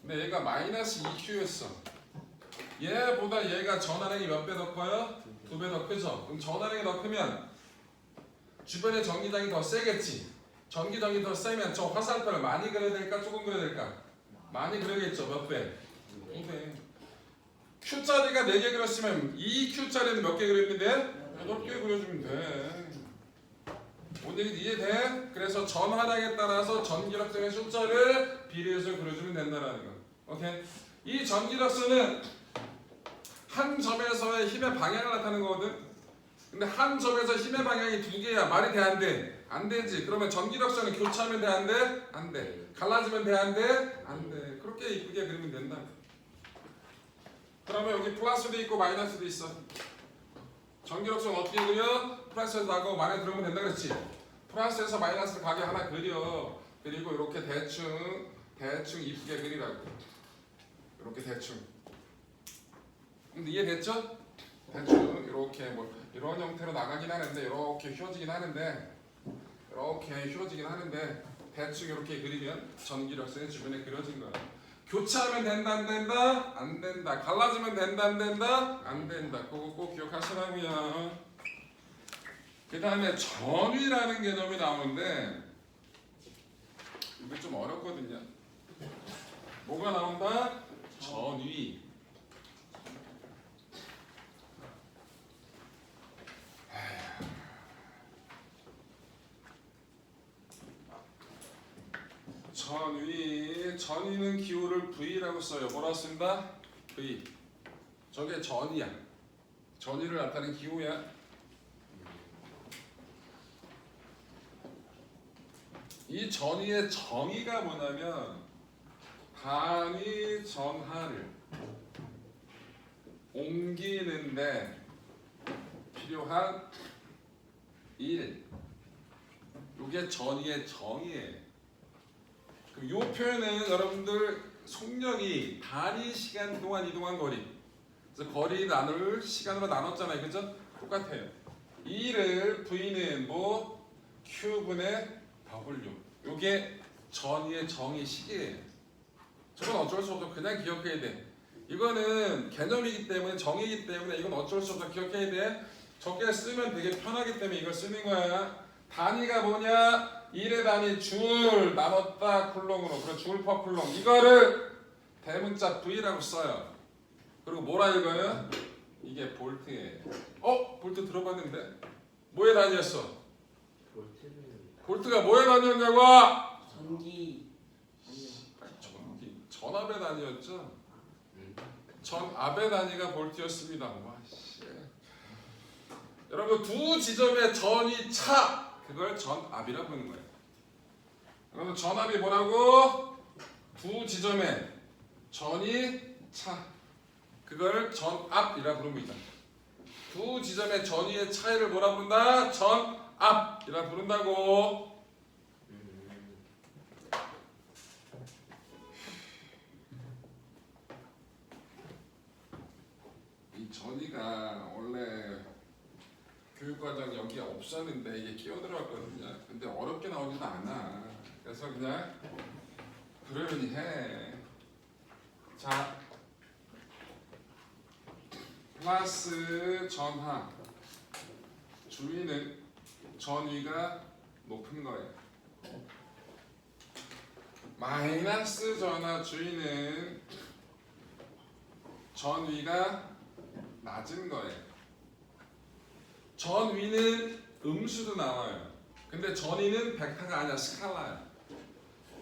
A: 근데 얘가 마이너스 2Q였어. 얘보다 얘가 전하량이 몇 배 더 커요? 2배 더 크죠? 그럼 전하량이 더 크면 주변의 전기장이 더 세겠지? 전기장이 더 세면 저 화살표를 많이 그려야 될까? 조금 그려야 될까? 많이 그려야겠죠? 몇 배? 2배. Q자리가 4개 그렸으면 2Q자리는 몇 개 그리면 돼? 8개 그려주면 돼. 뭔 얘기인지 이해돼? 그래서 전하량에 따라서 전기력선의 숫자를 비례해서 그려주면 된다는 거. 오케이? 이 전기력선은 한 점에서의 힘의 방향을 나타내는 거거든. 근데 한 점에서 힘의 방향이 2개야. 말이 돼? 안 돼? 안 되지. 그러면 전기력선은 교차하면 돼? 안 돼? 안 돼. 갈라지면 돼? 안 돼? 안 돼. 그렇게 이쁘게 그리면 된다. 그러면 여기 플러스도 있고 마이너스도 있어. 전기력선 어떻게 그려? 플러스에서 나가고 마이너스 들어오면 된다 그랬지? 플러스에서 마이너스를 가게 하나 그려. 그리고 이렇게 대충 이쁘게 그리라고. 이렇게 대충. 근데 이해됐죠? 대충 이렇게 뭐 이런 형태로 나가긴 하는데 이렇게 휘어지긴 하는데 대충 이렇게 그리면 전기력선이 주변에 그려진 거야. 교차하면 된다 안 된다? 안 된다. 갈라지면 된다 안 된다? 안 된다. 그거 꼭 기억하시라고요. 그 다음에 전위라는 개념이 나오는데 이게 좀 어렵거든요. 뭐가 나온다? 전위. 전위는 기호를 V라고 써요. 뭐라고 쓴다? V. 저게 전위야. 전위를 나타내는 기호야. 이 전위의 정의가 뭐냐면 단위 전하를 옮기는데 필요한 일. 이게 전위의 정의예요. 이 표현은 여러분들 속력이 단위 시간 동안 이동한 거리. 그래서 거리 나눌 시간으로 나눴잖아요, 그죠? 똑같아요. E를 V는 뭐 Q분의 W. 이게 전위의 정의 시계예요. 저건 어쩔 수 없어. 그냥 기억해야 돼. 이거는 개념이기 때문에 정의이기 때문에 이건 어쩔 수 없어. 기억해야 돼. 적게 쓰면 되게 편하기 때문에 이걸 쓰는 거야. 단위가 뭐냐? 1의 단위 줄 나눴다 쿨롱으로. 그래 줄 퍼 쿨롱. 이거를 대문자 V라고 써요. 그리고 뭐라 읽어요? 이게 볼트예요. 볼트 들어봤는데? 뭐의 단위였어?
B: 볼트는
A: 볼트가 뭐의 단위였냐고?
C: 전기
A: 전압의 단위였죠? 전압의 단위가 볼트였습니다. 와, 씨. 여러분 두 지점의 전이 차. 그걸 전압이라고 부르는 거예요. 그래서 전압이 뭐라고? 두 지점의 전이 차. 그걸 전압이라고 부릅니다. 두 지점의 전위의 차이를 뭐라 부른다? 전압이라고 부른다고. 이 전위가 원래 교육과정 여기에 없었는데 이게 끼어들어왔거든요. 근데 어렵게 나오지도 않아. 그래서 그냥 그러려니 해. 자, 플러스 전하. 주위는 전위가 높은 거예요. 마이너스 전하 주위는 전위가 낮은 거예요. 전위는 음수도 나와요. 근데 전위는 벡터가 아니라 스칼라야.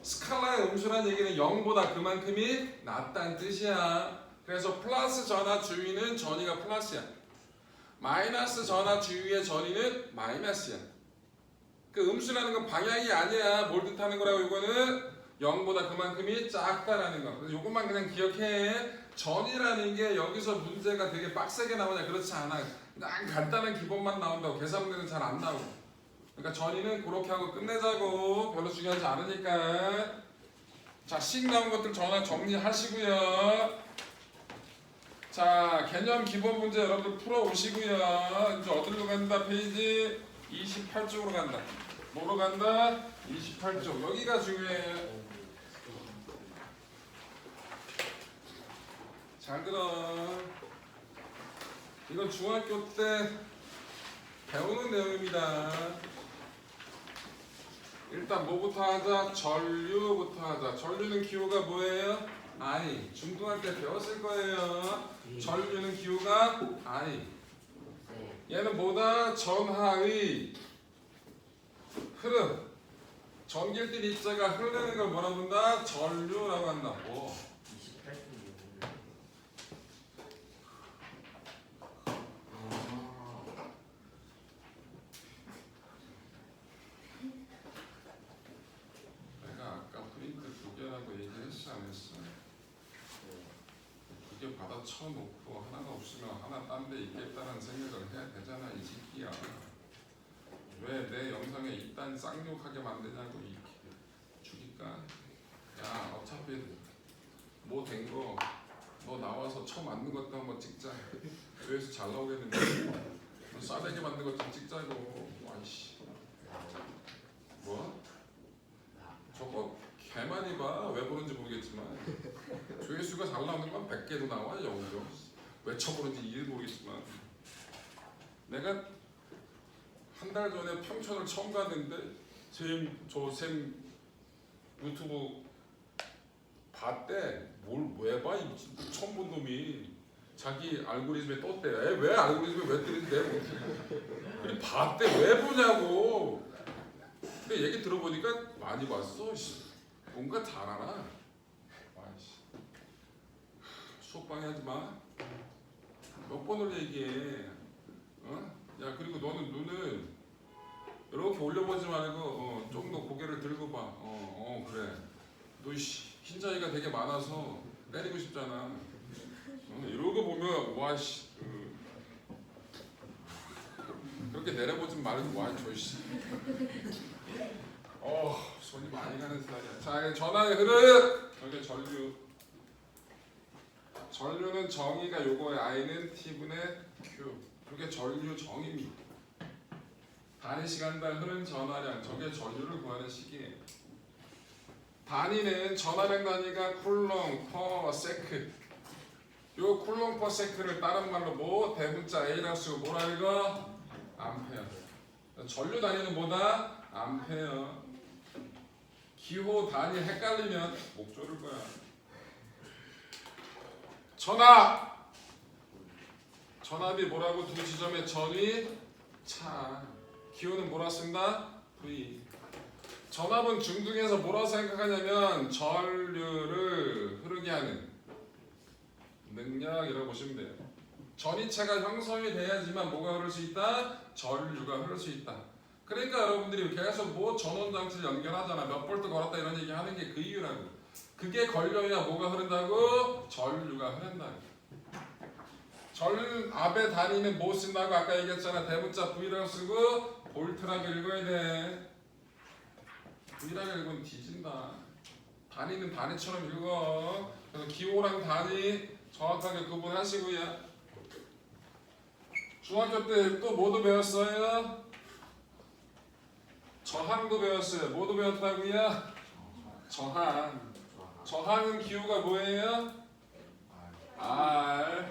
A: 스칼라의 음수란 얘기는 0보다 그만큼이 낮다는 뜻이야. 그래서 플러스 전하 주위는 전위가 플러스야. 마이너스 전하 주위의 전위는 마이너스야. 그 음수라는 건 방향이 아니야. 뭘 뜻하는 거라고. 이거는 0보다 그만큼이 작다라는 거. 그래서 이것만 그냥 기억해. 전이라는 게 여기서 문제가 되게 빡세게 나오냐 그렇지 않아. 그냥 간단한 기본만 나온다고. 계산 문제는 잘 안 나오고. 그러니까 전이는 그렇게 하고 끝내자고. 별로 중요하지 않으니까. 자, 씩 나온 것들 전화 정리하시고요. 자, 개념 기본 문제 여러분들 풀어 오시고요. 이제 어디로 간다? 페이지 28쪽으로 간다. 뭐로 간다? 28쪽. 여기가 중요해요. 잘 들어. 이건 중학교 때 배우는 내용입니다. 일단 뭐부터 하자? 전류부터 하자. 전류는 기호가 뭐예요? I. 중등할 때 배웠을 거예요. 전류는 기호가 I. 얘는 뭐다? 전하의 흐름. 전기일 입자가 흐르는 걸 뭐라 부른다? 전류라고 한다고.
B: 28분
A: 내가 아까 프린트 두 개라고 얘기했어 안 했어? 두 개 받아 쳐놓고 하나가 없으면 하나 딴 데 있겠다는 생각을 해야 되잖아 이 새끼야. 왜 내 영상에 이딴 쌍욕하게 만드냐고 이 죽일까? 야 어차피 뭐 된 거 너 나와서 쳐 맞는 것도 한번 찍자. 교회에서 잘 나오겠는데. 싸대기 만든 거 좀 찍자고. 와이씨. 뭐? 저거 개 많이 봐. 왜 보는지 모르겠지만 조회수가 잘 나오는 건 100개도 나와. 여기서 왜 쳐보는지 이해 모르겠지만 내가 한 달 전에 평촌을 처음 갔는데 쌤 유튜브 봤대. 뭘 왜 봐? 이 처음 본 놈이 자기 알고리즘에 떴대. 왜 알고리즘에 왜 뜨는데? 그래 봤대. 왜 보냐고. 근데 얘기 들어보니까 많이 봤어. 뭔가 잘 알아. 아이씨. 수업방해 하지 마. 몇 번을 얘기해. 어? 야 그리고 너는 눈을 이렇게 올려보지 말고 좀 더 고개를 들고 봐. 그래. 너 흰자위가 되게 많아서 때리고 싶잖아. 이러고 보면 와씨 그렇게 내려보지 말고 와 저씨. 손이 많이 가는 스타일이야. 자 전화의 흐름. 여기 전류. 전류는 정의가 요거에 I는 T분의 Q. 그게 전류 정의입니다. 단위 시간당 흐른 전화량. 저게 전류를 구하는 식이에요. 단위는 전화량 단위가 쿨롱 퍼 세크. 요 쿨롱 퍼 세크를 다른 말로 뭐 대문자 A라고 쓰고 뭐라 읽어? 암페어. 전류 단위는 뭐다? 암페어. 기호 단위 헷갈리면 목 조를 거야. 전압이 뭐라고? 두 지점의 전위 차. 기호는 뭐라 쓴다? V. 전압은 중등에서 뭐라고 생각하냐면 전류를 흐르게 하는 능력이라고 보시면 돼요. 전이체가 형성이 돼야지만 뭐가 흐를 수 있다? 전류가 흐를 수 있다. 그러니까 여러분들이 계속 뭐 전원장치를 연결하잖아. 몇 볼트 걸었다 이런 얘기 하는 게 그 이유라고. 그게 걸려야 뭐가 흐른다고? 전류가 흐른다고. 전압의 단위는 뭐 쓴다고 아까 얘기했잖아. 대문자 V라고 쓰고 볼트라고 읽어야 돼. V라고 읽으면 뒤진다. 단위는 단위처럼 읽어. 그래서 기호랑 단위 정확하게 구분하시고요. 중학교 때 또 뭐도 배웠어요? 저항도 배웠어요. 뭐도 배웠다고요? 저항. 저항은 기호가 뭐예요? R.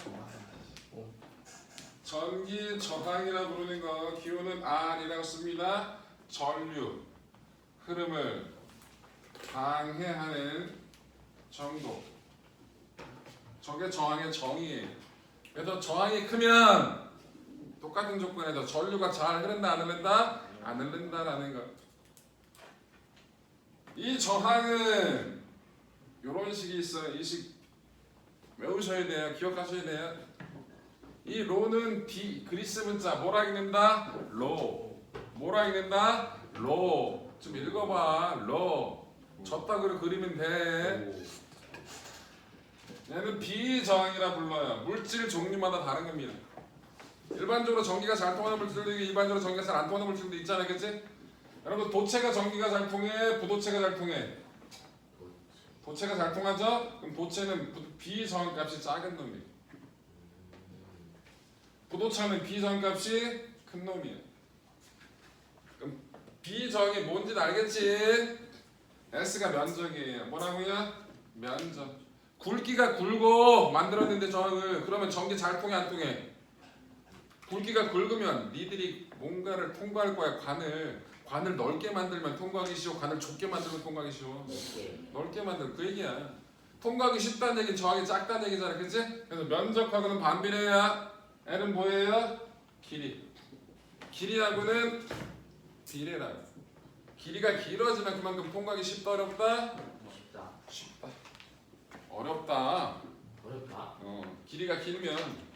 A: 전기 저항이라 부르는 거 기호는 R이라고 씁니다. 전류 흐름을 방해하는 정도. 저게 저항의 정의예요. 그래서 저항이 크면 똑같은 조건에서 전류가 잘 흐른다 안 흐른다? 안 흐른다라는 거. 이 저항은 이런 식이 있어요. 이 식 외우셔야 돼요. 기억하셔야 돼요. 이 로는 D 그리스 문자 뭐라 읽는다? 로. 뭐라 읽는다? 로. 좀 읽어봐. 로. 졌다고 그리면 돼. 얘는 비저항이라 불러요. 물질 종류마다 다른 겁니다. 일반적으로 전기가 잘 통하는 물질도 있고 일반적으로 전기가 잘 안 통하는 물질도 있잖아요. 그치? 여러분 도체가 전기가 잘 통해? 부도체가 잘 통해? 도체가 잘 통하죠? 그럼 도체는 비저항값이 작은 놈이에요. 부도체는 비저항값이 큰 놈이에요. 그럼 비저항이 뭔지는 알겠지? S가 면적이에요. 뭐라고요? 면적. 굵기가 굵고 만들었는데 저항을 그러면 전기 잘 통해 안 통해? 굵기가 굵으면 니들이 뭔가를 통과할 거야. 관을 넓게 만들면 통과하기 쉬워. 관을 좁게 만들면 통과하기 쉬워. 넓게 만들 그 얘기야. 통과하기 쉽다는 얘기는 저항이 작다는 얘기잖아. 그치? 그래서 면적하고는 반비례야. N은 뭐예요? 길이. 길이하고는 비례라고. 길이가 길어지면 그만큼 통과하기 쉽다 어렵다?
B: 쉽다.
A: 쉽다. 어렵다.
B: 어렵다.
A: 길이가 길면
B: 그렇네.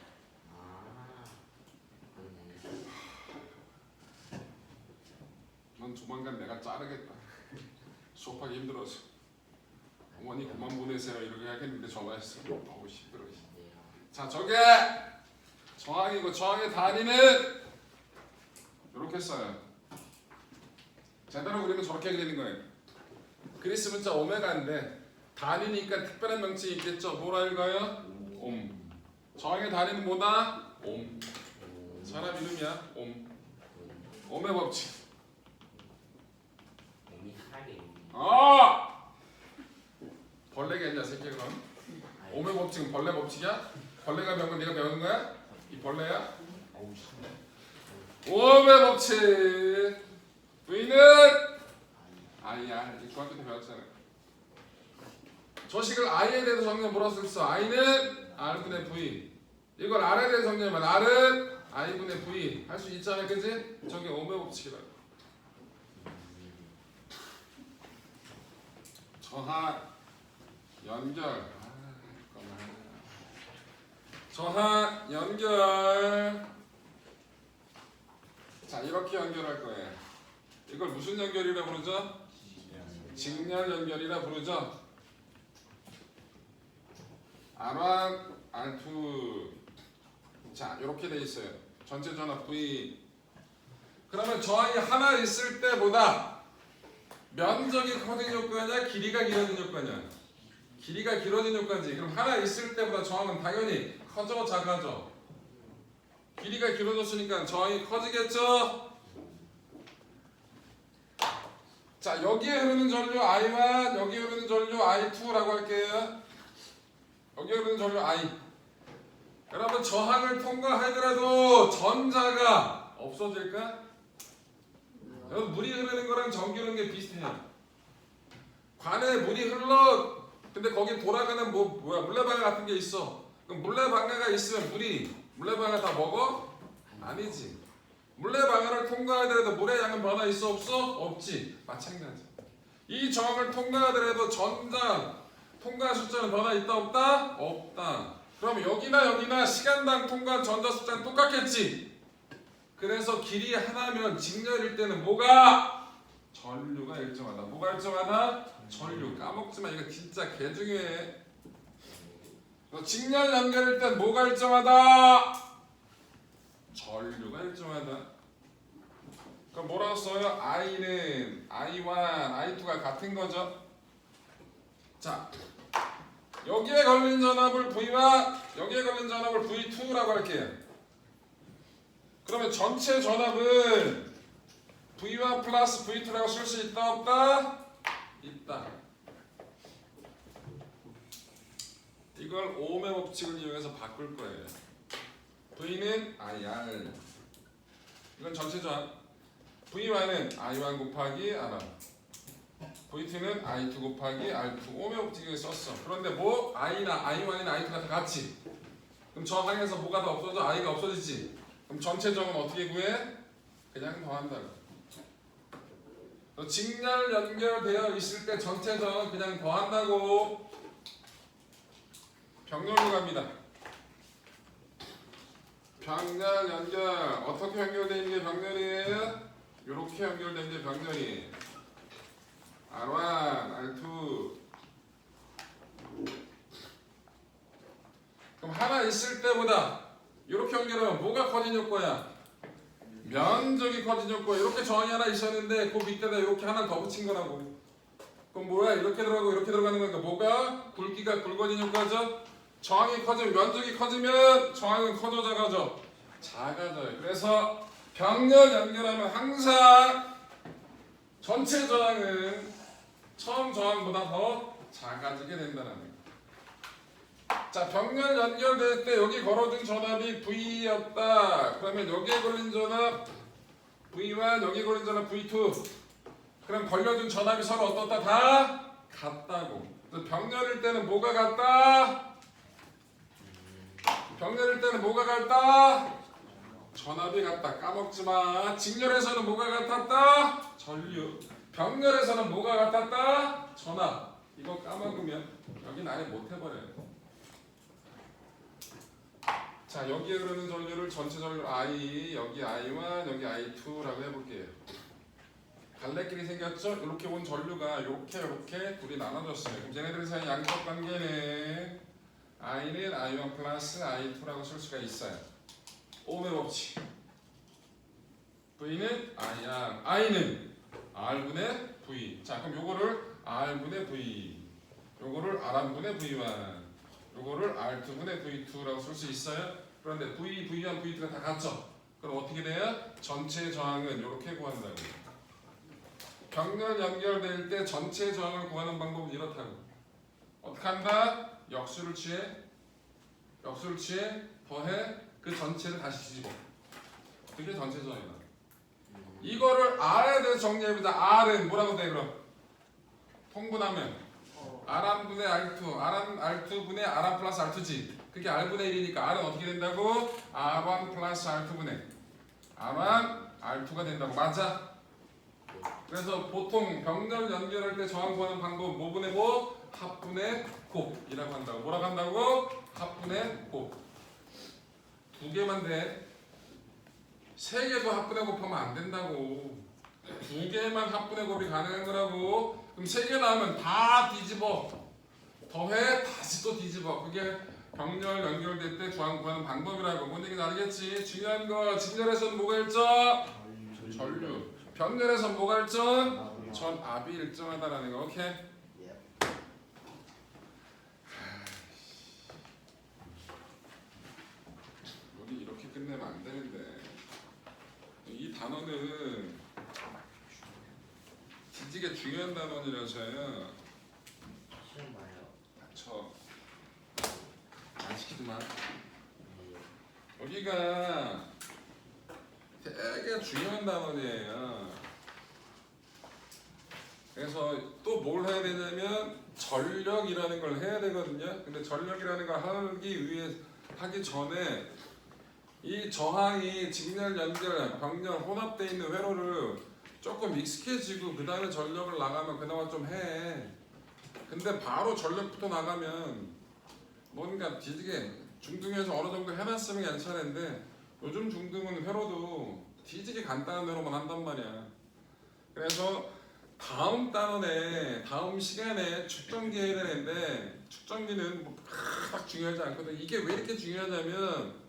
A: 넌 조만간 내가 자르겠다. 수업하기 힘들어서. 어머니 그만 보내세요. 이렇게 하겠는데 전화했어. 너무 힘들어. 자 저게 저항이고 저항의 단위는 이렇게 써요. 제대로 그리면 저렇게 그리는 거예요. 그리스 문자 오메가인데 단위니까 특별한 명칭이 있겠죠. 뭐라 읽어요? 옴. 저항의 단위는 뭐다? 옴. 사람 이름이야. 옴의 법칙.
B: 몸이 살이
A: 벌레겠냐 새끼 그럼? 옴의 법칙은 벌레 법칙이야? 벌레가 배운 건 네가 배우는 거야? 이 벌레야? 옴의 법칙. V는 I야. 이 중학교 때 배웠잖아. 저 식을 I에 대해서 정리해 뭐라 썼어? I는 R분의 V. 이걸 R에 대해서 정리하면 R은 I분의 V. 할 수 있잖아, 그지? 저게 옴의 법칙이다. 저하 연결. 저하 연결. 자, 이렇게 연결할 거예요. 이걸 무슨 연결이라 부르죠? 직렬 연결이라 부르죠. R1, R2. 자, 이렇게 돼 있어요. 전체 전압 V. 그러면 저항이 하나 있을 때보다 면적이 커진 효과냐, 길이가 길어진 효과냐? 길이가 길어진 효과지. 그럼 하나 있을 때보다 저항은 당연히 커져, 작아져? 길이가 길어졌으니까 저항이 커지겠죠? 자, 여기에 흐르는 전류 I1, 여기에 흐르는 전류 I2라고 할게요. 여기에 흐르는 전류 I. 여러분, 저항을 통과하더라도 전자가 없어질까? 여러분, 물이 흐르는 거랑 전기 흐르는 게 비슷해요. 관에 물이 흘러. 근데 거기 돌아가는 물레방아 같은 게 있어. 그럼 물레방아가 있으면 물레방아 다 먹어? 아니지. 물레방아를 통과하더라도 물의 양은 변화 있어 없어? 없지. 마찬가지. 이 저항을 통과하더라도 전자 통과 숫자는 변화 있다 없다? 없다. 그럼 여기나 시간당 통과 전자 숫자는 똑같겠지. 그래서 길이 하나면 직렬일 때는 뭐가? 전류가 일정하다. 뭐가 일정하다? 전류. 까먹지마. 이거 진짜 개중요해. 직렬 연결일 땐 뭐가 일정하다? 전류가 일정하다. 그럼 뭐라고 써요? I는 I1, I2가 같은 거죠. 자, 여기에 걸린 전압을 V와 여기에 걸린 전압을 V2라고 할게요. 그러면 전체 전압은 V1 플러스 V2라고 쓸 수 있다 없다? 있다. 이걸 오음의 법칙을 이용해서 바꿀 거예요. V는 IR. 이건 전체 전압. V1은 I1 곱하기 R1. V2는 I2 곱하기 R2. 오음의 법칙을 썼어. 그런데 뭐 I나 I1이나 I2가 다 같이. 그럼 저항에서 뭐가 다 없어져? I가 없어지지. 그럼 전체 정은 어떻게 구해? 그냥 더한다고. 직렬 연결되어 있을 때 전체 정은 그냥 더한다고. 병렬로 갑니다. 병렬 연결. 어떻게 연결되어 있는 게 병렬이에요? 이렇게 연결된 게 병렬이. R1, R2. 그럼 하나 있을 때보다 이렇게 연결하면 뭐가 커진 효과야? 면적이 커진 효과. 이렇게 저항이 하나 있었는데 그 밑에다 이렇게 하나 더 붙인 거라고. 그럼 뭐야? 이렇게 들어가고 이렇게 들어가는 거니까 뭐가? 굵기가 굵어진 효과죠. 저항이 커지면 면적이 커지면 저항은 커져 작아져? 작아져요. 그래서 병렬 연결하면 항상 전체 저항은 처음 저항보다 더 작아지게 된다는 거예요. 자, 병렬 연결될 때 여기 걸어둔 전압이 V였다. 그러면 여기에 걸린 전압 V1, 여기 걸린 전압 V2. 그럼 걸려준 전압이 서로 어떻다? 다 같다고. 병렬일 때는 뭐가 같다? 병렬일 때는 뭐가 같다? 전압이 같다. 까먹지마. 직렬에서는 뭐가 같았다? 전류. 병렬에서는 뭐가 같았다? 전압. 이거 까먹으면 여긴 아예 못해버려요. 자, 여기에 흐르는 전류를 전체 전류 I, 여기 I1, 여기 I2라고 해볼게요. 갈래길이 생겼죠? 이렇게 온 전류가 이렇게 둘이 나눠졌어요. 그럼 얘네들 사이 양적 관계는 I는 I1 플러스 I2라고 쓸 수가 있어요. 오음의 법칙. V는 IR, I는 R분의 V. 자, 그럼 요거를 R분의 V, 요거를 R분의 V1, 요거를 R2분의 V2라고 쓸 수 있어요. 그런데 V, V1, V2가 다 같죠? 그럼 어떻게 돼요? 전체 저항은 이렇게 구한다고. 병렬 연결될 때 전체 저항을 구하는 방법은 이렇다고. 어떻게 한다? 역수를 취해 더해 그 전체를 다시 뒤집어. 그게 전체 저항이다. 이거를 R에 대해서 정리해보자. R은 뭐라고 돼 그럼? 통분하면 R1 분의 R2, R2 분의 R1 플러스 R2지. 그게 R분의 1이니까 R은 어떻게 된다고? R1 플러스 R2분의 R1, R2가 된다고. 맞아? 그래서 보통 병렬 연결할 때 저항 구하는 방법 뭐분의 뭐? 합분의 곱이라고 한다고. 뭐라고 한다고? 합분의 곱. 두 개만 돼. 세 개도 합분의 곱하면 안 된다고. 두 개만 합분의 곱이 가능한 거라고. 그럼 세 개 나오면 다 뒤집어. 더해 다시 또 뒤집어. 그게 병렬 연결될 때 저항 구하는 방법이라고. 뭔 얘기인지 알겠지? 중요한 거 직렬에서는 뭐가 일정? 전류. 병렬에서는 뭐가 일정? 전압이 일정하다라는 거. 오케이?
B: 예.
A: 우리 이렇게 끝내면 안 되는데. 이 단어는 뒤지게 중요한 단어라서요.
B: 시험 봐요.
A: 닥쳐. 안 시키더만.
B: 네.
A: 여기가 되게 중요한 단어예요. 그래서 또 뭘 해야 되냐면 전력이라는 걸 해야 되거든요. 근데 전력이라는 걸 하기 전에 이 저항이 직렬, 연결, 병렬, 혼합되어 있는 회로를 조금 익숙해지고 그 다음에 전력을 나가면 그나마 좀 해. 근데 바로 전력부터 나가면 뭔가 뒤지게 중등에서 어느 정도 해놨으면 괜찮은데 요즘 중등은 회로도 뒤지게 간단한 회로만 한단 말이야. 그래서 다음 단원에 다음 시간에 축전기 해야 되는데 축전기는 뭐 딱 중요하지 않거든. 이게 왜 이렇게 중요하냐면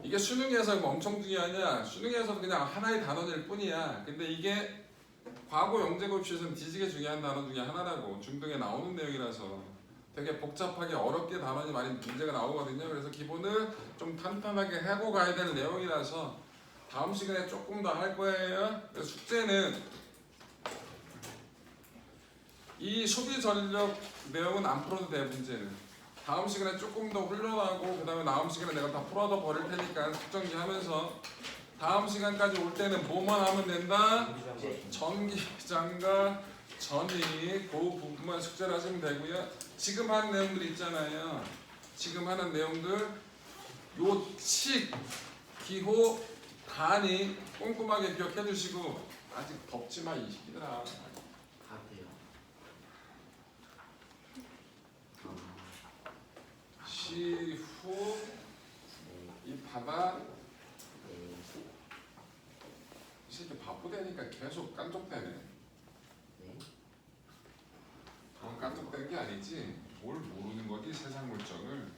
A: 이게 수능에서 뭐 엄청 중요하냐? 수능에서도 그냥 하나의 단원일 뿐이야. 근데 이게 과거 영재고시에서는 뒤지게 중요한 단원 중에 하나라고. 중등에 나오는 내용이라서 되게 복잡하게 어렵게 단원이 많이 문제가 나오거든요. 그래서 기본을 좀 탄탄하게 하고 가야 될 내용이라서 다음 시간에 조금 더 할 거예요. 그래서 숙제는 이 소비 전력 내용은 안 풀어도 돼. 문제는 다음 시간에 조금 더 훈련하고 그 다음에 다음 시간에 내가 다 풀어서 버릴 테니까 숙정기 하면서 다음 시간까지 올 때는 뭐만 하면 된다? 전기장과 전이 그 부분만 숙제를 하시면 되고요. 지금 한 내용들 있잖아요. 지금 하는 내용들 요 식, 기호, 단위 꼼꼼하게 기억해 주시고 아직 덥지마 이 시기들아.
B: 가세요.
A: 시후 이 바다
B: 네.
A: 이 새끼 바쁘다니까 계속 깐족대네.
B: 네.
A: 깐족된 게 아니지 뭘 모르는 거지 세상 물정을.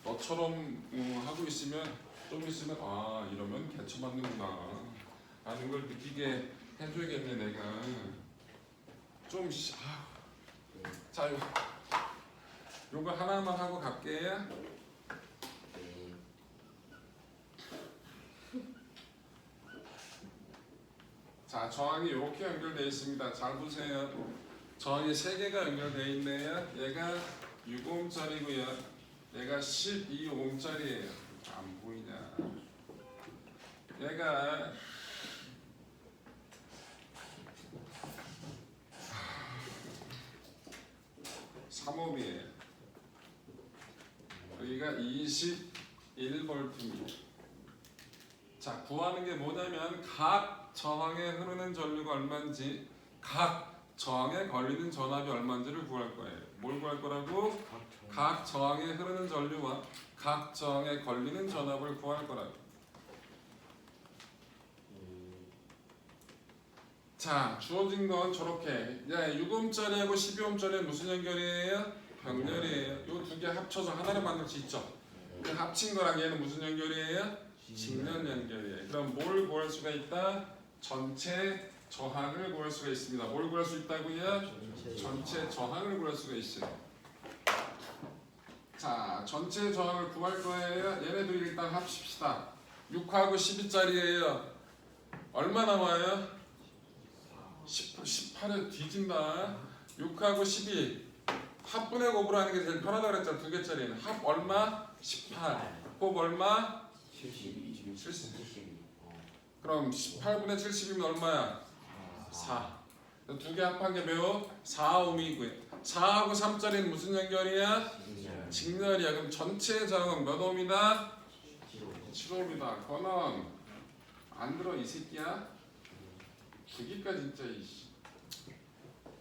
A: 너처럼 하고 있으면 좀 있으면 아 이러면 개처맞는구나 라는 걸 느끼게 해줘야겠네 내가. 좀 자 요거 하나만 하고 갈게요.
B: 네.
A: 자 저항이 이렇게 연결되어 있습니다. 잘 보세요. 저항이 3개가 연결되어 있네요. 얘가 6ohm짜리고요. 얘가 12ohm짜리예요. 안 보이냐? 얘가 3ohm이에요. 여기가 21V입니다. 자 구하는 게 뭐냐면 각 저항에 흐르는 전류가 얼마인지 각 저항에 걸리는 전압이 얼마인지를 구할 거예요. 뭘 구할 거라고? 각 저항에 흐르는 전류와 각 저항에 걸리는 전압을 구할 거라고. 자 주어진 건 저렇게 6ohm짜리하고 12ohm짜리는 무슨 연결이에요? 병렬이에요. 요 두 개 합쳐서 하나를 만들 수 있죠. 그 합친 거랑 얘는 무슨 연결이에요? 직렬 연결이에요. 그럼 뭘 구할 수가 있다? 전체 저항을 구할 수가 있습니다. 뭘 구할 수 있다고요? 전체 저항을 구할 수가 있어요. 자, 전체 저항을 구할 거예요. 얘네들 일단 합칩시다. 6하고 12짜리예요. 얼마 나와요? 18에 뒤진다. 6하고 12 합분의 곱으로 하는 게 제일 편하다고 그랬잖아. 두 개짜리는 합 얼마? 18 곱 얼마?
D: 72.
A: 70 그럼 18분의 70이면 얼마야? 4 두 개 합한 게 매우 4옴이고요. 4하고 3짜리는 무슨 연결이야? 직렬이야. 그럼 전체 저항은 몇 옴이다? 7옴이다. 그거는 안 들어 이 새끼야. 죽이까 진짜 이씨.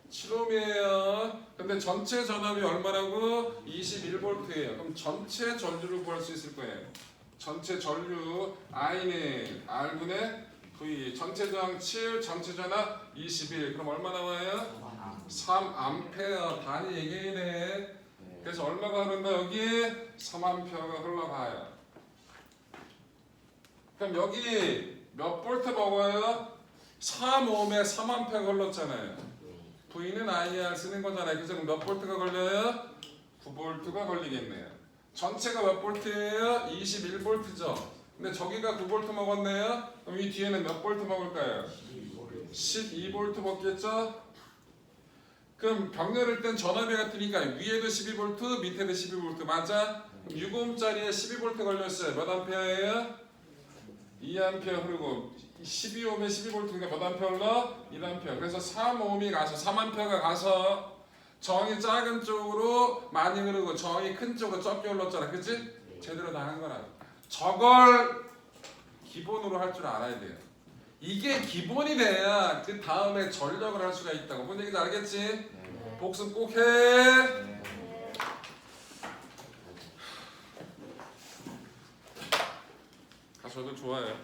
A: 7옴이에요. 근데 전체 전압이 얼마라고? 21V예요. 그럼 전체 전류를 구할 수 있을 거예요. 전체 전류 I는 R분의 V. 전체 저항 7, 전체 전압 21. 그럼 얼마 나와요? 3A 단위 얘기해. 그래서 얼마가 흐른다 여기? 3A가 흘러가요. 그럼 여기 몇 볼트 먹어요? 3옴에 3A가 흘렀잖아요. V는 IR 쓰는 거잖아요. 그래서 그럼 몇 볼트가 걸려요? 9볼트가 걸리겠네요. 전체가 몇 볼트예요? 21볼트죠. 근데 저기가 9볼트 먹었네요. 그럼 이 뒤에는 몇 볼트 먹을까요? 12볼트 먹겠죠? 그럼 병렬일 땐 전압이 같으니까 위에도 12볼트, 밑에도 12볼트 맞아? 그럼 6옴짜리에 12볼트 걸렸어요. 몇 암페어예요? 2A 흐르고 12옴에 12볼트니까 몇 암페어 흘러? 1A. 그래서 3옴이 가서 3A가 가서 저항이 작은 쪽으로 많이 흐르고 저항이 큰 쪽으로 적게 흘렀잖아. 그치? 제대로 다 한 거라. 저걸 기본으로 할 줄 알아야 돼요. 이게 기본이 돼야 그 다음에 전력을 할 수가 있다고. 뭔 얘기인지 알겠지? 복습 꼭 해. 가셔도 좋아요.